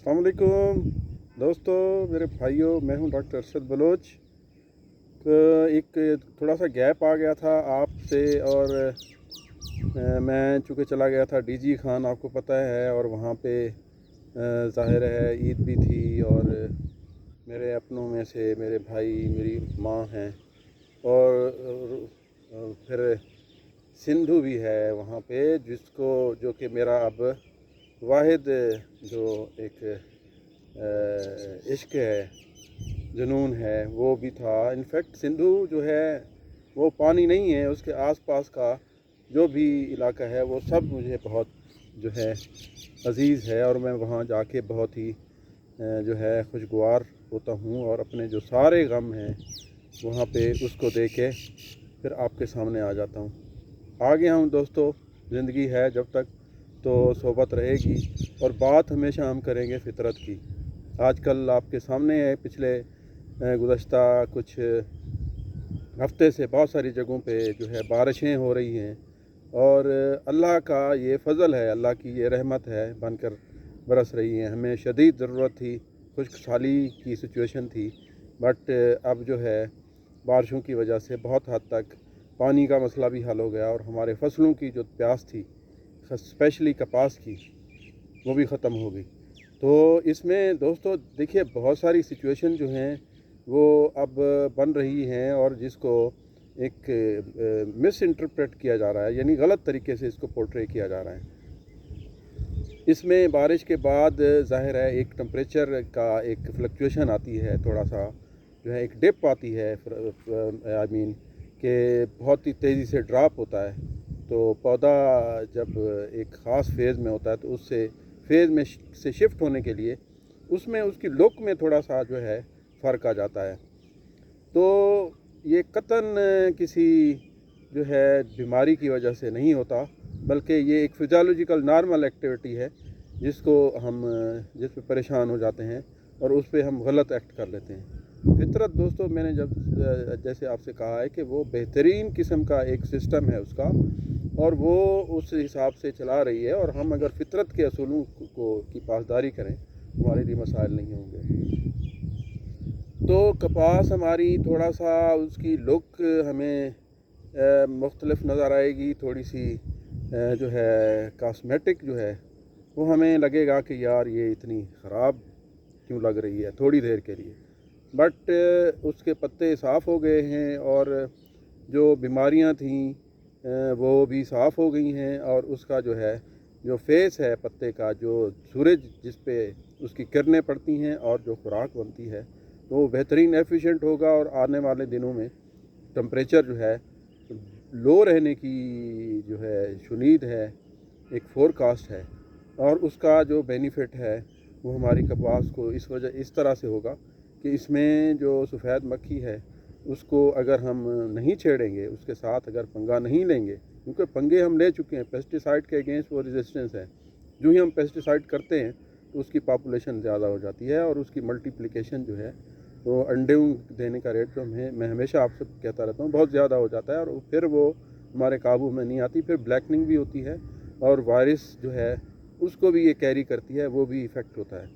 अस्सलाम वालेकुम दोस्तों, मेरे भाइयों, मैं हूं डॉक्टर अरशद बलोच। एक थोड़ा सा गैप आ गया था आपसे और मैं चूँकि चला गया था डीजी खान, आपको पता है, और वहाँ पे ज़ाहिर है ईद भी थी और मेरे अपनों में से मेरे भाई, मेरी माँ हैं और फिर सिंधु भी है वहाँ पे, जो कि मेरा अब वाहिद जो एक इश्क है, जुनून है, वो भी था। इनफैक्ट सिंधु जो है वो पानी नहीं है, उसके आसपास का जो भी इलाका है वो सब मुझे बहुत जो है अज़ीज़ है और मैं वहाँ जाके बहुत ही जो है खुशगवार होता हूँ और अपने जो सारे गम हैं वहाँ पे उसको दे के फिर आपके सामने आ जाता हूँ। आ गया हूँ दोस्तों, ज़िंदगी है जब तक तो सोबत रहेगी और बात हमेशा हम करेंगे फ़ितरत की। आजकल आपके सामने है, पिछले गुज़श्ता कुछ हफ्ते से बहुत सारी जगहों पे जो है बारिशें हो रही हैं और अल्लाह का ये फ़ज़ल है, अल्लाह की ये रहमत है बनकर बरस रही हैं। हमें शदीद ज़रूरत थी, खुश्क साली की सिचुएशन थी, बट अब जो है बारिशों की वजह से बहुत हद तक पानी का मसला भी हल हो गया और हमारे फसलों की जो प्यास थी, स्पेशली कपास की, वो भी ख़त्म हो गई। तो इसमें दोस्तों देखिए बहुत सारी सिचुएशन जो हैं वो अब बन रही हैं और जिसको एक मिस इंटरप्रेट किया जा रहा है, यानी गलत तरीके से इसको पोर्ट्रे किया जा रहा है। इसमें बारिश के बाद ज़ाहिर है एक टेम्परेचर का एक फ्लक्चुएशन आती है, थोड़ा सा जो है एक डिप आती है, आई मीन कि बहुत ही तेज़ी से ड्रॉप होता है। तो पौधा जब एक ख़ास फेज़ में होता है तो उससे फेज़ में से शिफ्ट होने के लिए उसमें उसकी लुक में थोड़ा सा जो है फ़र्क आ जाता है। तो ये कतन किसी जो है बीमारी की वजह से नहीं होता, बल्कि ये एक फिजियोलॉजिकल नॉर्मल एक्टिविटी है जिस पे परेशान हो जाते हैं और उस पे हम गलत एक्ट कर लेते हैं। फितरत दोस्तों, मैंने जैसे आपसे कहा है कि वो बेहतरीन किस्म का एक सिस्टम है उसका और वो उस हिसाब से चला रही है और हम अगर फितरत के असूलों की पासदारी करें हमारे लिए मसाइल नहीं होंगे। तो कपास हमारी थोड़ा सा उसकी लुक हमें मुख्तलिफ नज़र आएगी, थोड़ी सी जो है कॉस्मेटिक जो है वो हमें लगेगा कि यार ये इतनी ख़राब क्यों लग रही है थोड़ी देर के लिए, बट उसके पत्ते साफ़ हो गए हैं और जो बीमारियां थीं वो भी साफ़ हो गई हैं और उसका जो है जो फेस है पत्ते का, जो सूरज जिस पे उसकी किरणें पड़ती हैं और जो खुराक बनती है, तो वो बेहतरीन एफिशिएंट होगा और आने वाले दिनों में टेम्परेचर जो है लो रहने की जो है शुनीद है, एक फोरकास्ट है और उसका जो बेनिफिट है वो हमारी कपास को इस तरह से होगा कि इसमें जो सफ़ेद मक्खी है उसको अगर हम नहीं छेड़ेंगे, उसके साथ अगर पंगा नहीं लेंगे, क्योंकि पंगे हम ले चुके हैं, पेस्टिसाइड के अगेंस्ट वो रेजिस्टेंस है। जो ही हम पेस्टिसाइड करते हैं तो उसकी पॉपुलेशन ज़्यादा हो जाती है और उसकी मल्टीप्लिकेशन जो है तो अंडे देने का रेट जो मैं हमेशा आपसे कहता रहता हूँ बहुत ज़्यादा हो जाता है और फिर वो हमारे काबू में नहीं आती, फिर ब्लैकनिंग भी होती है और वायरस जो है उसको भी ये कैरी करती है, वो भी इफ़ेक्ट होता है।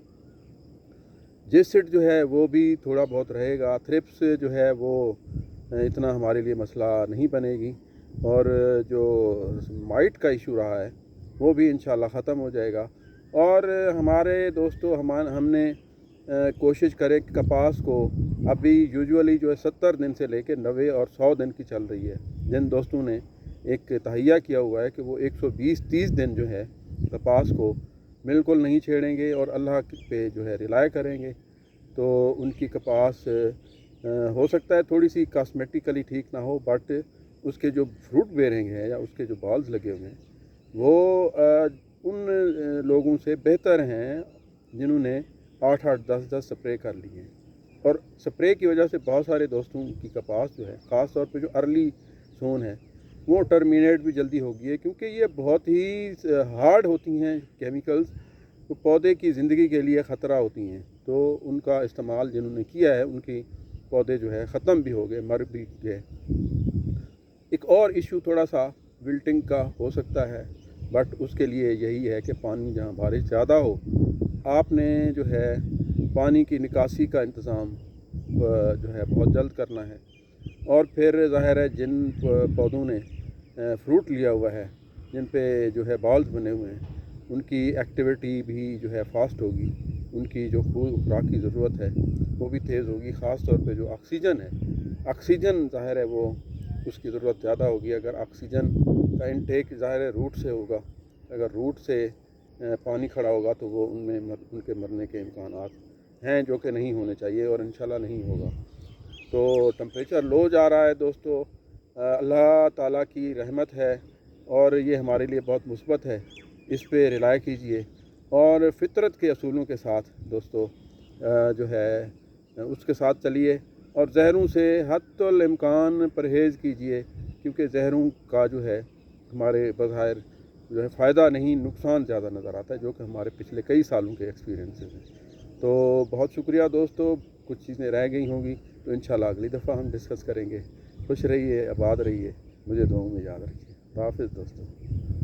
जिस्टिड जो है वो भी थोड़ा बहुत रहेगा, थ्रिप्स जो है वो इतना हमारे लिए मसला नहीं बनेगी और जो माइट का इशू रहा है वो भी इंशाल्लाह ख़त्म हो जाएगा। और हमारे दोस्तों हमने कोशिश करें कि कपास को अभी यूजुअली जो है 70 दिन से लेकर 90 और 100 दिन की चल रही है। जिन दोस्तों ने एक तहैया किया हुआ है कि वो 120-30 दिन जो है कपास को बिल्कुल नहीं छेड़ेंगे और अल्लाह पे जो है रिलाय करेंगे, तो उनकी कपास हो सकता है थोड़ी सी कॉस्मेटिकली ठीक ना हो, बट उसके जो फ्रूट बेरिंग है या उसके जो बॉल्स लगे हुए हैं वो उन लोगों से बेहतर हैं जिन्होंने 8-8 10-10 स्प्रे कर लिए हैं। और स्प्रे की वजह से बहुत सारे दोस्तों की कपास जो है ख़ास तौर पे जो अर्ली सोन है वो टर्मिनेट भी जल्दी हो गई है, क्योंकि ये बहुत ही हार्ड होती हैं केमिकल्स, तो पौधे की ज़िंदगी के लिए ख़तरा होती हैं, तो उनका इस्तेमाल जिन्होंने किया है उनके पौधे जो है ख़त्म भी हो गए, मर भी गए। एक और इशू थोड़ा सा विल्टिंग का हो सकता है बट उसके लिए यही है कि पानी जहाँ बारिश ज़्यादा हो, आपने जो है पानी की निकासी का इंतज़ाम जो है बहुत जल्द करना है। और फिर ज़ाहिर है जिन पौधों ने फ्रूट लिया हुआ है, जिन पे जो है बॉल्स बने हुए हैं, उनकी एक्टिविटी भी जो है फास्ट होगी, उनकी जो खुराक की ज़रूरत है वो भी तेज़ होगी। ख़ास तौर पे जो ऑक्सीजन है, ऑक्सीजन ज़ाहिर है वो उसकी ज़रूरत ज़्यादा होगी। अगर ऑक्सीजन का इंटेक ज़ाहिर है रूट से होगा, अगर रूट से पानी खड़ा होगा तो वो उनके मरने के इम्कानात हैं जो कि नहीं होने चाहिए और इंशाल्लाह नहीं होगा। तो टेम्परेचर लो जा रहा है दोस्तों, अल्लाह ताला की रहमत है और ये हमारे लिए बहुत मुस्बत है। इस पे रिलाय कीजिए और फितरत के असूलों के साथ दोस्तों जो है उसके साथ चलिए और ज़हरों से हत्तुल इम्कान परहेज़ कीजिए, क्योंकि ज़हरों का जो है हमारे बज़ाहिर जो है फ़ायदा नहीं, नुकसान ज़्यादा नज़र आता है, जो कि हमारे पिछले कई सालों के एक्सपीरियंसेस हैं। तो बहुत शुक्रिया दोस्तों, कुछ चीज़ें रह गई होंगी तो इंशाल्लाह अगली दफ़ा हम डिस्कस करेंगे। खुश रहिए, आबाद रहिए, मुझे दुआओं में याद रखिए। हाफ़िज़ दोस्तों।